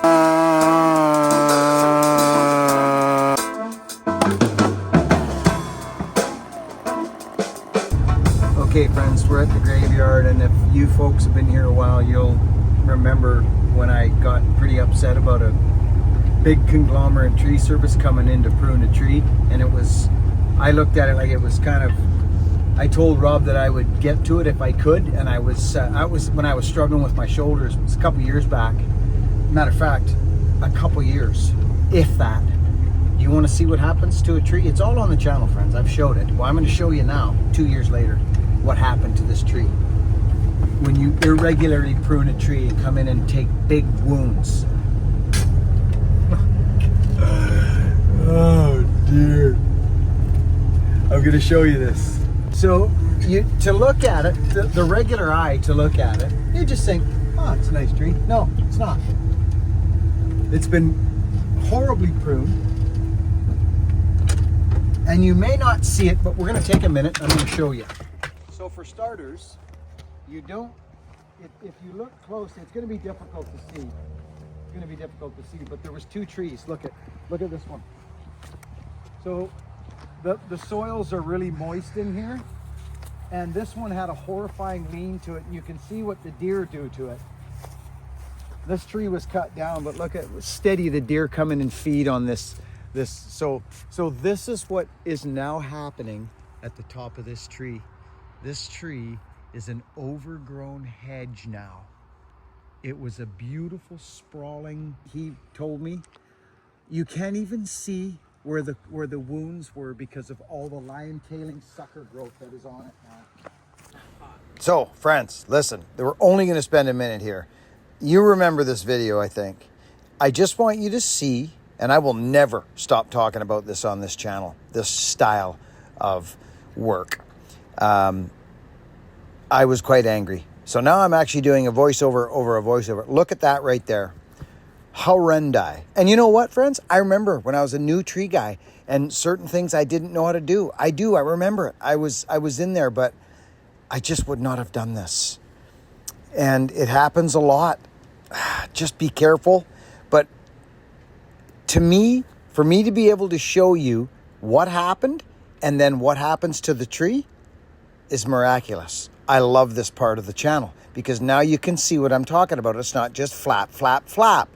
Okay friends, we're at the graveyard, and if you folks have been here a while, you'll remember when I got pretty upset about a big conglomerate tree service coming in to prune a tree. And I looked at it like it was kind of, I told Rob that I would get to it if I could, and I was when I was struggling with my shoulders, it was a couple years back. Matter of fact, a couple years, if that. You want to see what happens to a tree? It's all on the channel, friends. I've showed it. Well, I'm going to show you now, 2 years later, what happened to this tree. When you irregularly prune a tree and come in and take big wounds. Oh dear. I'm going to show you this. So, to look at it, the regular eye to look at it, you just think, oh, it's a nice tree. No, it's not. It's been horribly pruned. And you may not see it, but we're going to take a minute and I'm going to show you. So for starters, you don't, if you look close, it's going to be difficult to see. It's going to be difficult to see, but there was 2 trees. Look at this one. So the soils are really moist in here, and this one had a horrifying lean to it, and you can see what the deer do to it. This tree was cut down, but look at steady the deer come in and feed on this. So this is what is now happening at the top of this tree. This tree is an overgrown hedge now. It was a beautiful sprawling, he told me, you can't even see where the wounds were because of all the lion tailing sucker growth that is on it now. So friends, listen, we're only going to spend a minute here. You remember this video, I think. I just want you to see, and I will never stop talking about this on this channel, this style of work. I was quite angry. So now I'm actually doing a voiceover over a voiceover. Look at that right there. Horrendi. And you know what, friends? I remember when I was a new tree guy and certain things I didn't know how to do. I remember it. I was in there, but I just would not have done this. And it happens a lot. Just be careful. But to me, for me to be able to show you what happened and then what happens to the tree is miraculous. I love this part of the channel because now you can see what I'm talking about. It's not just flap, flap, flap.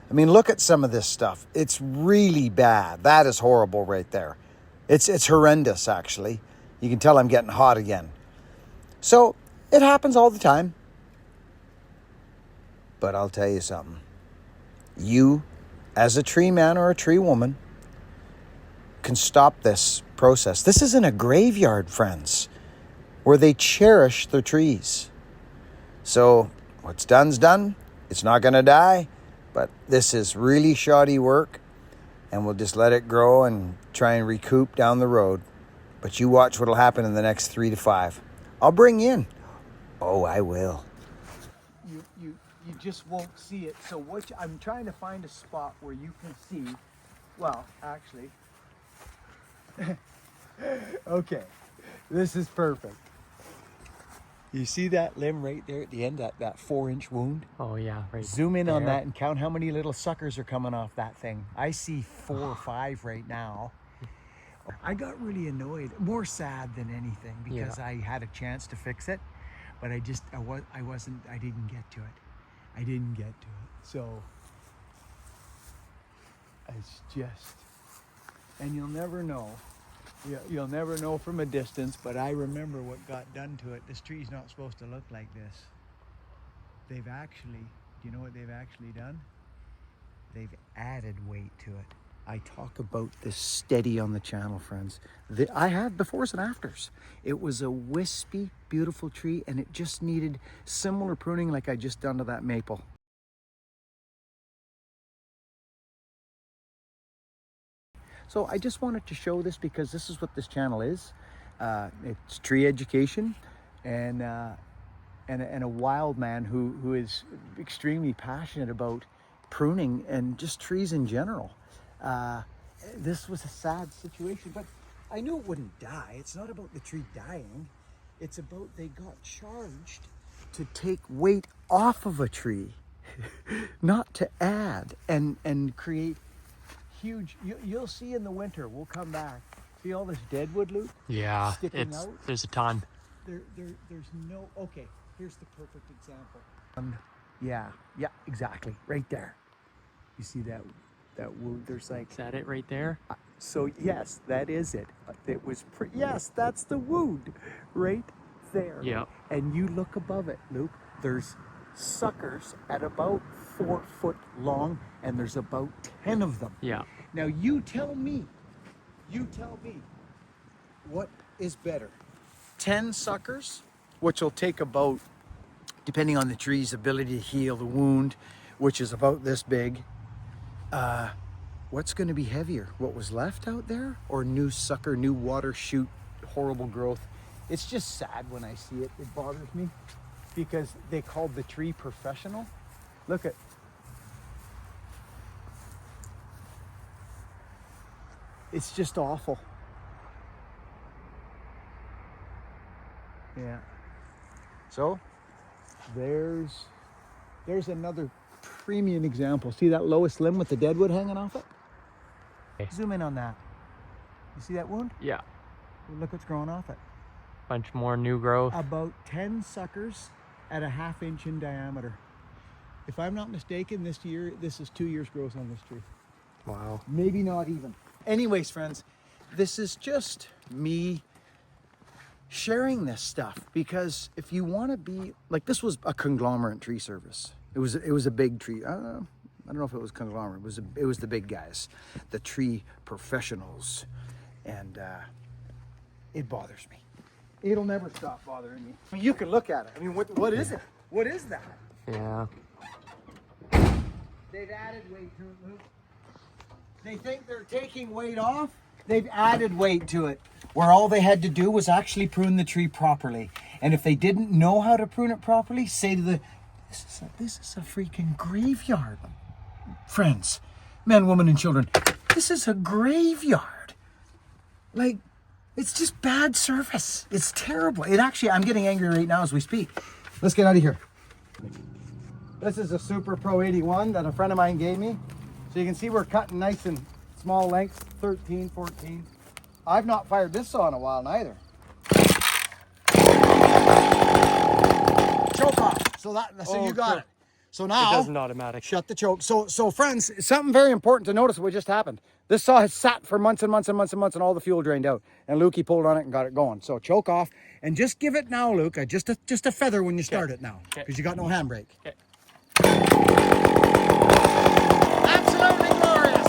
I mean, look at some of this stuff. It's really bad. That is horrible right there. It's horrendous, actually. You can tell I'm getting hot again. So it happens all the time. But I'll tell you something. You, as a tree man or a tree woman, can stop this process. This isn't a graveyard, friends, where they cherish their trees. So what's done's done. It's not going to die, but this is really shoddy work, and we'll just let it grow and try and recoup down the road. But you watch what'll happen in the next 3 to 5. I'll bring you in. Oh, I will. You just won't see it. So I'm trying to find a spot where you can see. Well, actually, okay, this is perfect. You see that limb right there at the end, that 4-inch wound? Oh yeah, right. Zoom in on that and count how many little suckers are coming off that thing. I see 4 or 5 right now. I got really annoyed, more sad than anything, because I had a chance to fix it, but I didn't get to it. I didn't get to it. So it's just, and you'll never know. You'll never know from a distance, but I remember what got done to it. This tree's not supposed to look like this. They've actually, do you know what they've actually done? They've added weight to it. I talk about this steady on the channel, friends. I had befores and afters. It was a wispy, beautiful tree, and it just needed similar pruning like I just done to that maple. So I just wanted to show this because this is what this channel is. It's tree education and a wild man who is extremely passionate about pruning and just trees in general. This was a sad situation, but I knew it wouldn't die. It's not about the tree dying. It's about they got charged to take weight off of a tree. not to add and create huge. You'll see in the winter. We'll come back. See all this deadwood, Luke? Yeah, sticking out. There's a ton. There's no. Okay, here's the perfect example. Yeah, exactly, right there. You see that wound? There's like. Is that it right there? So yes, that is it. It was yes, that's the wound, right there. Yeah. And you look above it, Luke. There's suckers at about 4 foot long, and there's about 10 of them. Yeah. Now you tell me, what is better? 10 suckers, which will take about, depending on the tree's ability to heal the wound, which is about this big. What's going to be heavier? What was left out there, or new sucker, new water shoot, horrible growth? It's just sad when I see it. It bothers me because they called the tree professional. Look at. It's just awful. Yeah. So there's another premium example. See that lowest limb with the deadwood hanging off it? Okay. Zoom in on that. You see that wound? Yeah. Look what's growing off it. Bunch more new growth. About 10 suckers at a 1/2 inch in diameter. If I'm not mistaken, this is 2 years growth on this tree. Wow. Maybe not even. Anyways, friends, this is just me sharing this stuff, because if you want to be like, this was a conglomerate tree service. It was a big tree. I don't know if it was conglomerate. It was the big guys, the tree professionals, and it bothers me. It'll never stop bothering me. I mean, you can look at it. I mean, what is it? What is that? Yeah. They've added weight to it, Luke. They think they're taking weight off. They've added weight to it, where all they had to do was actually prune the tree properly. And if they didn't know how to prune it properly, say to the, this is a freaking graveyard. Friends, men, women, and children, this is a graveyard. Like, it's just bad service. It's terrible. I'm getting angry right now as we speak. Let's get out of here. This is a Super Pro 81 that a friend of mine gave me. So you can see we're cutting nice and small lengths, 13, 14. I've not fired this saw in a while neither. Choke off. So you got it. So now, it does an automatic. Shut the choke. So friends, something very important to notice what just happened. This saw has sat for months and months and months and months, and all the fuel drained out. And Lukey pulled on it and got it going. So choke off, and just give it now, Luke, just a feather when you start it now, because you got no handbrake. Okay. Absolutely glorious.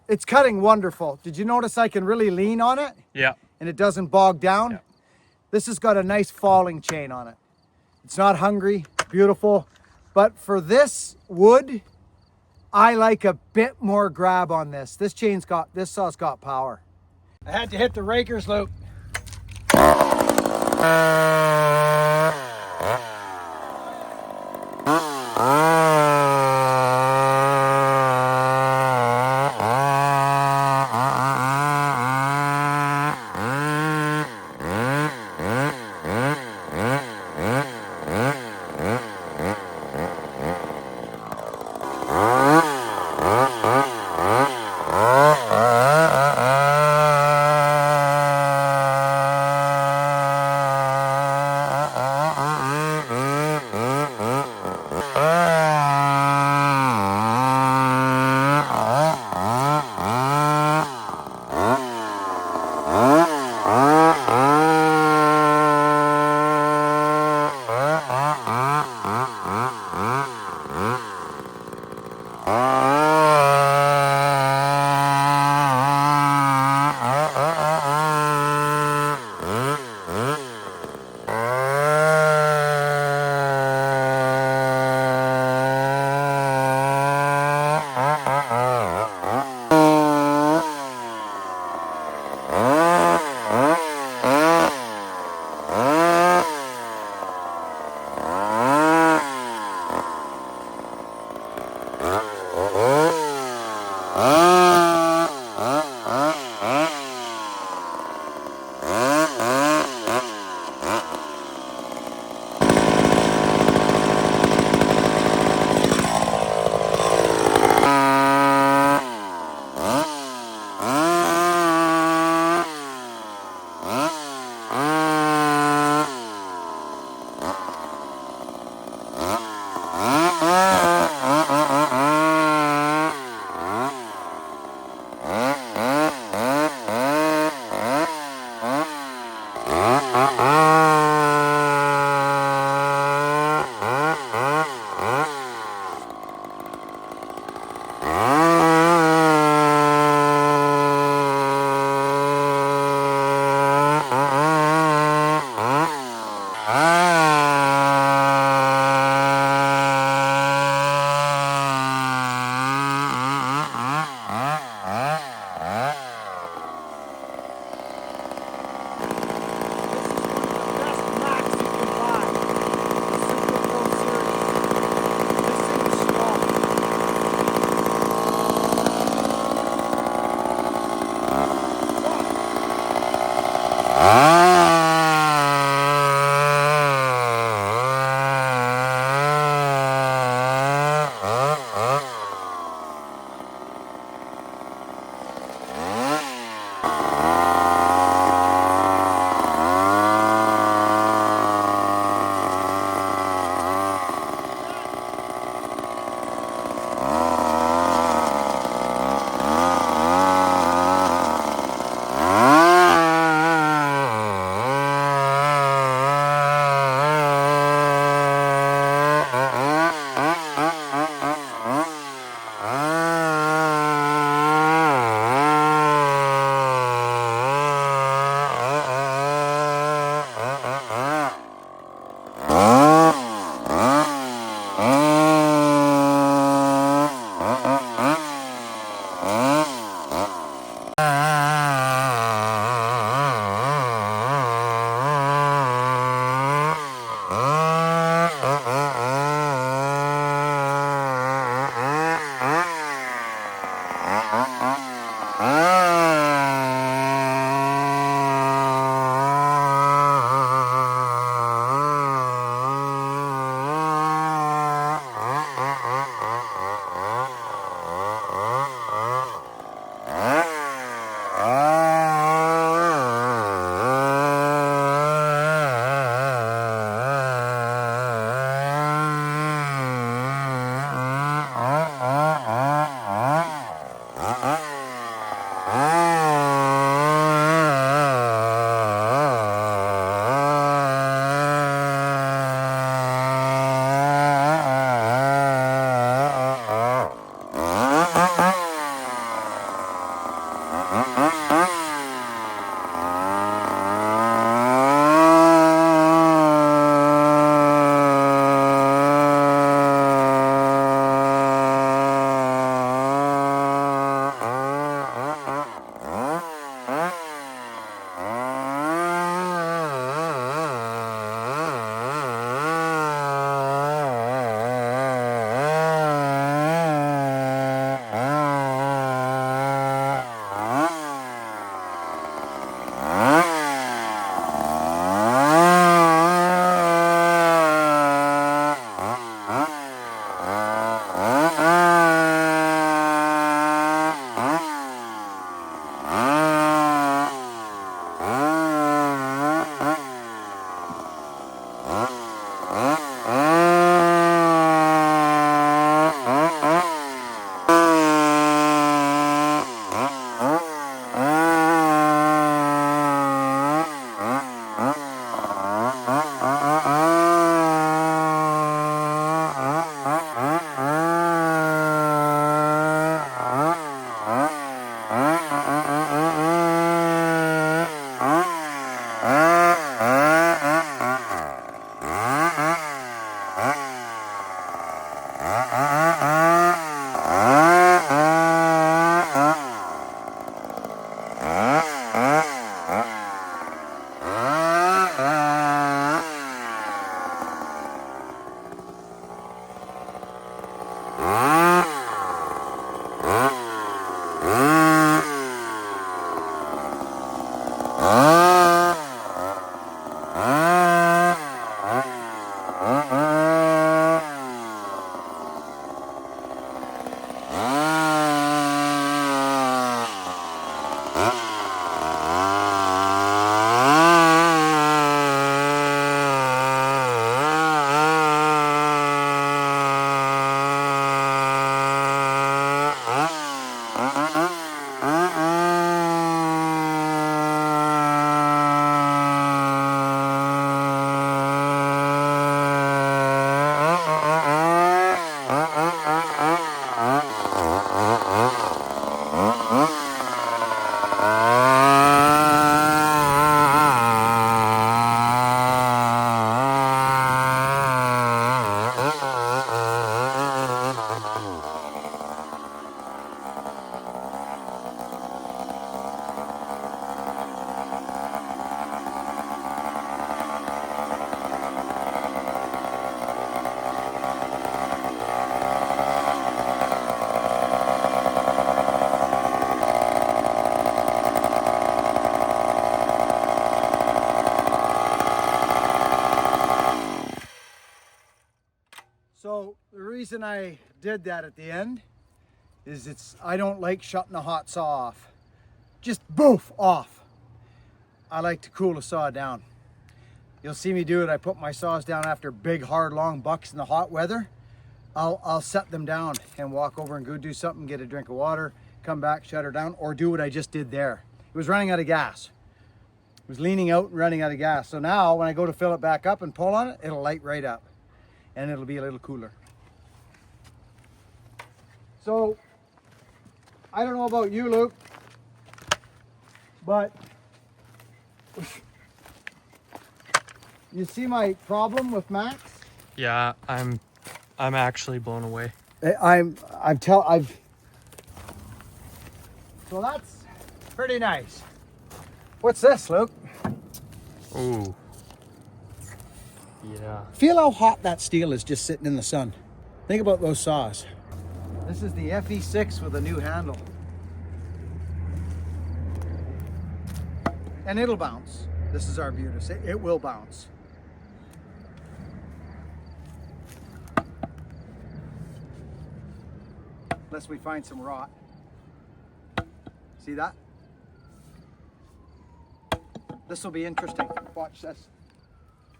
It's cutting wonderful. Did you notice I can really lean on it? Yeah. And it doesn't bog down? Yeah. This has got a nice falling chain on it. It's not hungry, beautiful. But for this wood, I like a bit more grab on this. This saw's got power. I had to hit the rakers loop. So the reason I did that at the end is I don't like shutting a hot saw off. Just boof, off. I like to cool a saw down. You'll see me do it. I put my saws down after big, hard, long bucks in the hot weather. I'll set them down and walk over and go do something, get a drink of water, come back, shut her down, or do what I just did there. It was running out of gas. It was leaning out and running out of gas. So now when I go to fill it back up and pull on it, it'll light right up and it'll be a little cooler. So I don't know about you, Luke, but You see my problem with Max? Yeah, I'm actually blown away. So that's pretty nice. What's this, Luke? Ooh. Yeah. Feel how hot that steel is just sitting in the sun. Think about those saws. This is the FE6 with a new handle. And it'll bounce. This is Arbutus. It will bounce. Unless we find some rot. See that? This will be interesting. Watch this.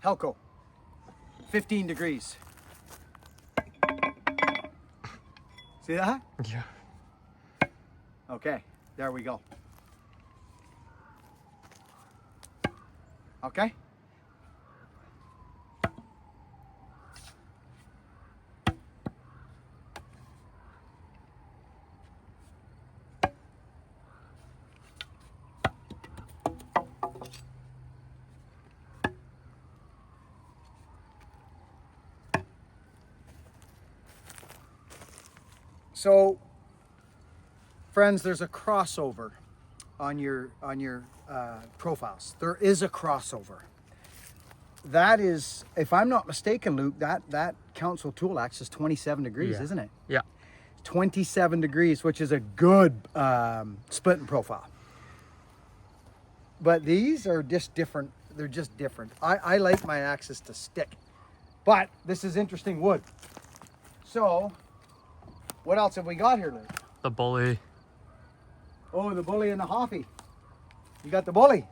Helco. 15 degrees. See that? Yeah. Okay, there we go. Okay? So, friends, there's a crossover on your profiles. There is a crossover. That is, if I'm not mistaken, Luke, that council tool axe is 27 degrees, Yeah. isn't it? Yeah. 27 degrees, which is a good splitting profile. But these are just different. They're just different. I like my axes to stick. But this is interesting wood. So, what else have we got here, Luke? The bully. Oh, the bully and the hoppy. You got the bully.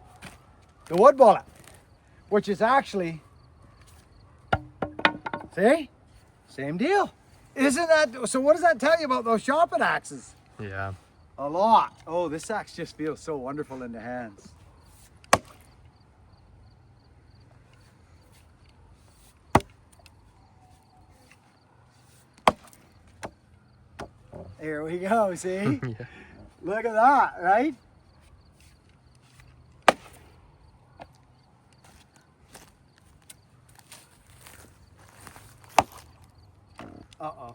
The wood bullet. Which is actually, see? Same deal. Isn't that, so what does that tell you about those sharpened axes? Yeah. A lot. Oh, this axe just feels so wonderful in the hands. Here we go, see? Yeah. Look at that, right? Uh-oh.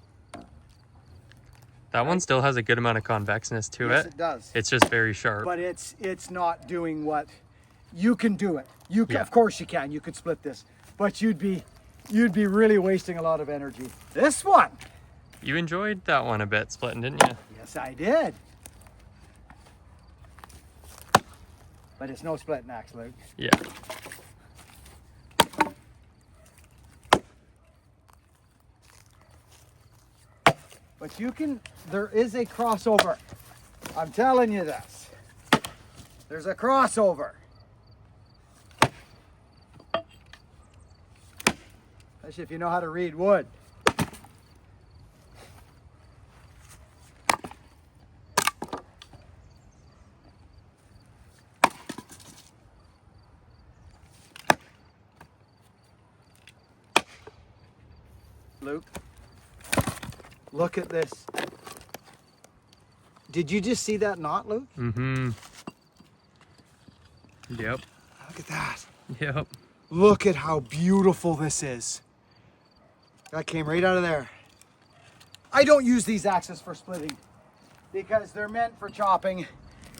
That one still has a good amount of convexness to Yes, it. it does. It's just very sharp. But it's not doing what you can do it. You can, Yeah. Of course you can. You could split this, but you'd be really wasting a lot of energy. This one, You enjoyed that one a bit, splitting, didn't you? yes, I did. But it's no splitting axe, Luke. Yeah. But you can. There is a crossover. I'm telling you this. There's a crossover. Especially if you know how to read wood. Luke, look at this. Did you just see that knot, Luke? Mm-hmm. Yep. Look at that. Yep. Look at how beautiful this is. That came right out of there. I don't use these axes for splitting because they're meant for chopping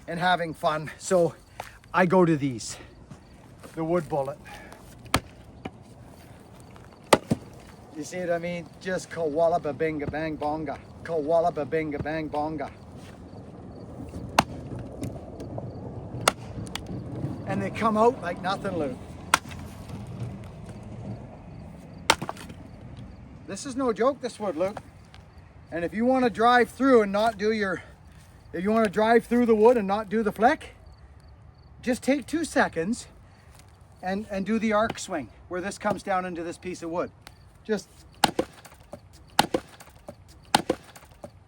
and having fun. So I go to these, the wood bullet. You see what I mean? Just kawallaba binga bang bonga. Kawallaba binga bang bonga. And they come out like nothing, Luke. This is no joke, this wood, Luke. And if you want to drive through and not do if you want to drive through the wood and not do the flick, just take 2 seconds and do the arc swing where this comes down into this piece of wood. Just,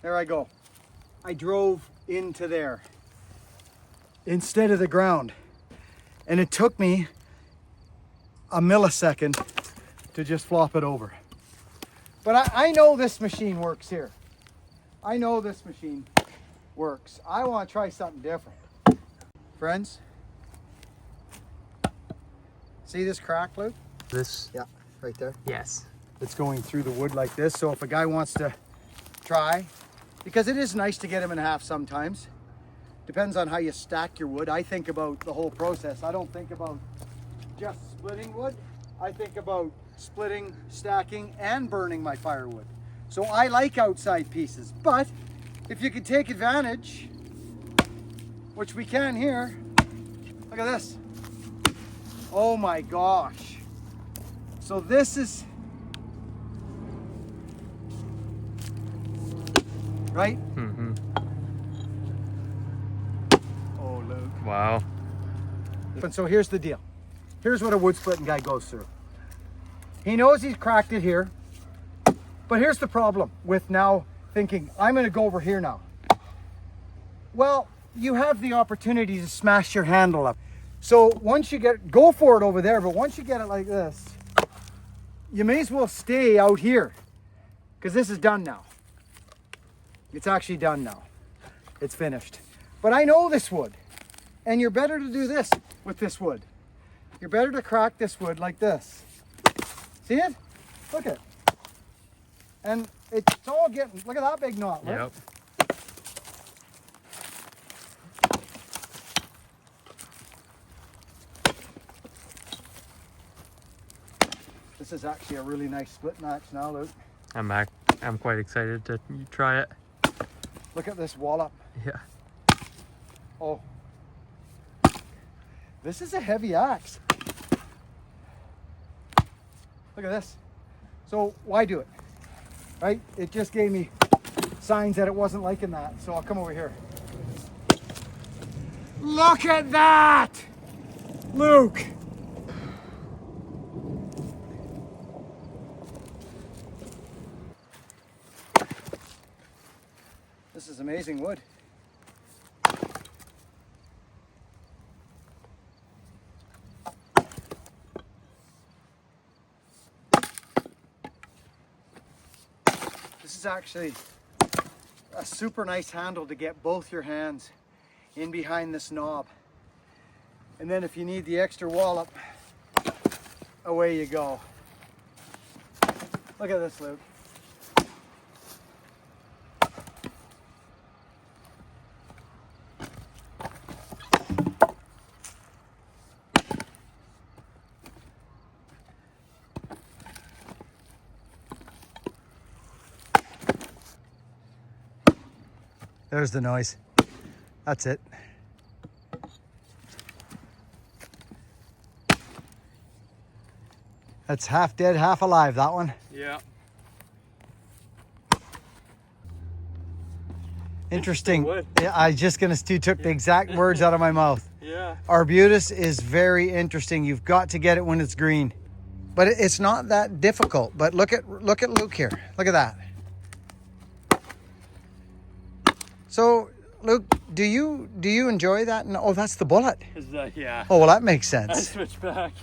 there I go. I drove into there instead of the ground. And it took me a millisecond to just flop it over. But I know this machine works here. I know this machine works. I want to try something different. Friends, see this crack, Luke? This? Yeah, right there. Yes. It's going through the wood like this. So if a guy wants to try, because it is nice to get them in half sometimes. Depends on how you stack your wood. I think about the whole process. I don't think about just splitting wood. I think about splitting, stacking, and burning my firewood. So I like outside pieces, but if you could take advantage, which we can here, look at this. Oh my gosh. So this is, right? Mm-hmm. Oh, Luke. Wow. And so here's the deal. Here's what a wood splitting guy goes through. He knows he's cracked it here, but here's the problem with now thinking, I'm gonna go over here now. Well, you have the opportunity to smash your handle up. So once you go for it over there, but once you get it like this, you may as well stay out here because this is done now. It's actually done now. It's finished. But I know this wood, and you're better to do this with this wood. You're better to crack this wood like this. See it? Look at it. And it's all getting, look at that big knot. Right? Yep. This is actually a really nice split match now, Luke. I'm quite excited to try it. Look at this wallop. Yeah. Oh. This is a heavy axe. Look at this. So why do it? Right? It just gave me signs that it wasn't liking that. So I'll come over here. Look at that! Luke! This is amazing wood. This is actually a super nice handle to get both your hands in behind this knob. And then if you need the extra wallop, away you go. Look at this, Luke. There's the noise. That's it. That's half dead, half alive, that one. Yeah. Interesting. Wood. Yeah, I just you took the exact words out of my mouth. Yeah. Arbutus is very interesting. You've got to get it when it's green. But it's not that difficult. But look at Luke here. Look at that. So, Luke, do you enjoy that? No, oh, that's the bullet. Is that, yeah. Oh, well, that makes I sense. switched back.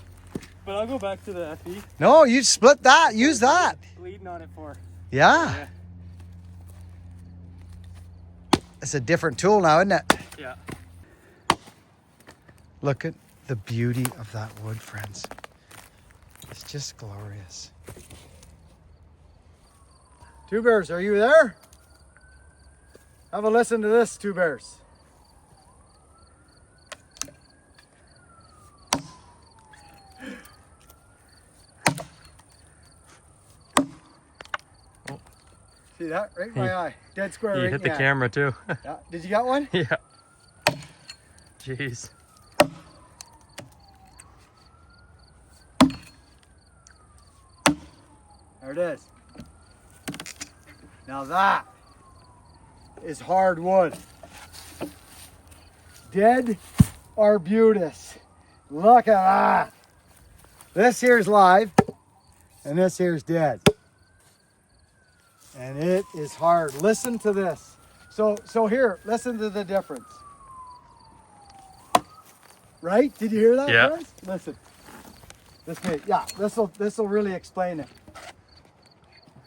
But I'll go back to the FE. No, you split that. Use that. Bleeding on it for. Yeah. It's a different tool now, isn't it? Yeah. Look at the beauty of that wood, friends. It's just glorious. Two Bears, are you there? Have a listen to this, Two Bears. See that? Right in my eye. Dead square You right hit in the eye. camera too. Yeah. Did you get one? Yeah. Jeez. There it is. Now that is hardwood. Dead arbutus. Look at that. This here's live and this here's dead. And it is hard. Listen to this. So here, listen to the difference. Right? Did you hear that? Yeah. Friends? Listen. This will really explain it.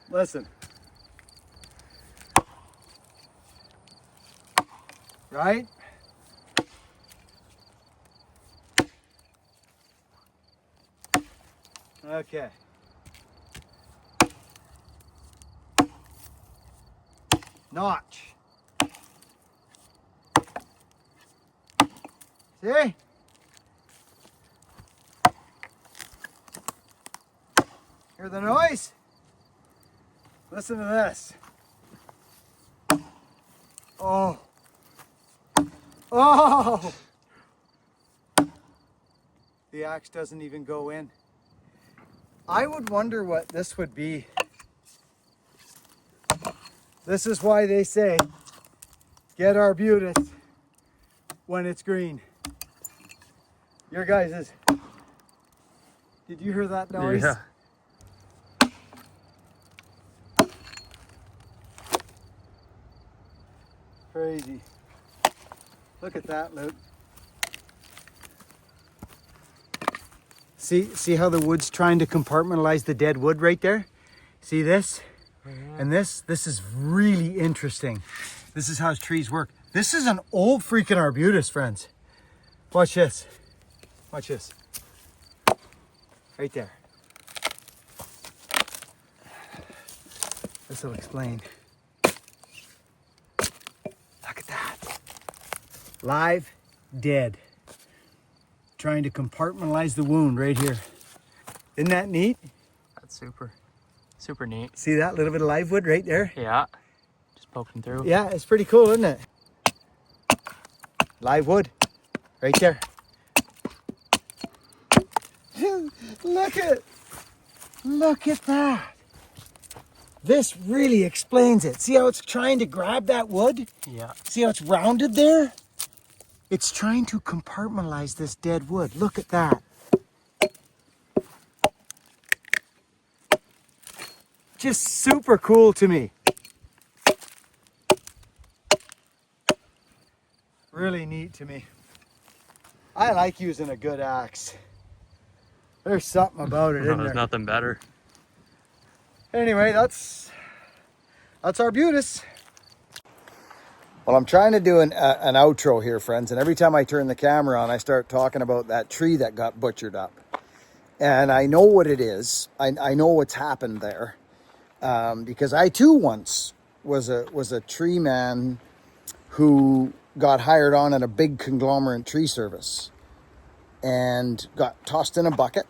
Listen. Right? Okay. Notch. See? Hear the noise? Listen to this. Oh. Oh! The axe doesn't even go in. I would wonder what this would be. This is why they say, get arbutus when it's green. Your guys is. Did you hear that noise? Yeah. Crazy. Look at that, Luke. See how the wood's trying to compartmentalize the dead wood right there? See this? And this is really interesting. This is how trees work. This is an old freaking arbutus, friends. Watch this. Watch this. Right there. This will explain. Look at that. Live, dead. Trying to compartmentalize the wound right here. Isn't that neat? That's super neat. See that little bit of live wood right there? Yeah. Just poking through. Yeah, it's pretty cool, isn't it? Live wood, right there. Look at that. This really explains it. See how it's trying to grab that wood? Yeah. See how it's rounded there? It's trying to compartmentalize this dead wood. Look at that. Just super cool to me. Really neat to me. I like using a good axe. There's something about it, isn't There's there? nothing better. Anyway, that's arbutus. Well, I'm trying to do an outro here, friends, and every time I turn the camera on, I start talking about that tree that got butchered up. And I know what it is. I know what's happened there. Because I too once was a tree man who got hired on at a big conglomerate tree service and got tossed in a bucket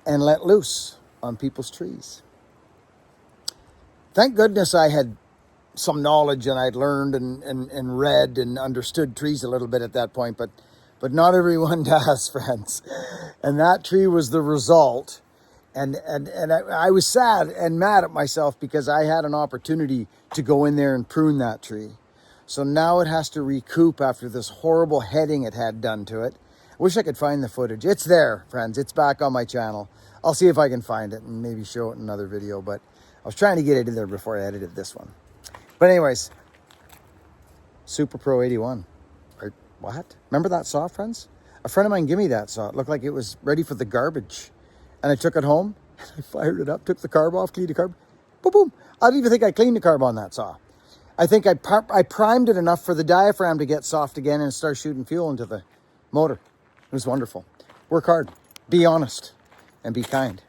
and let loose on people's trees. Thank goodness I had some knowledge and I'd learned and read and understood trees a little bit at that point, but not everyone does, friends. And that tree was the result. And I was sad and mad at myself because I had an opportunity to go in there and prune that tree. So now it has to recoup after this horrible heading it had done to it. I wish I could find the footage. It's there, friends. It's back on my channel. I'll see if I can find it and maybe show it in another video, but I was trying to get it in there before I edited this one. But anyways, Super Pro 81. What? Remember that saw, friends? A friend of mine gave me that saw. It looked like it was ready for the garbage. And I took it home, and I fired it up, took the carb off, cleaned the carb. Boom, boom. I don't even think I cleaned the carb on that saw. I think I primed it enough for the diaphragm to get soft again and start shooting fuel into the motor. It was wonderful. Work hard. Be honest. And be kind.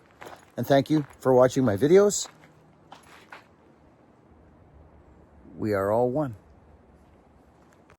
And thank you for watching my videos. We are all one.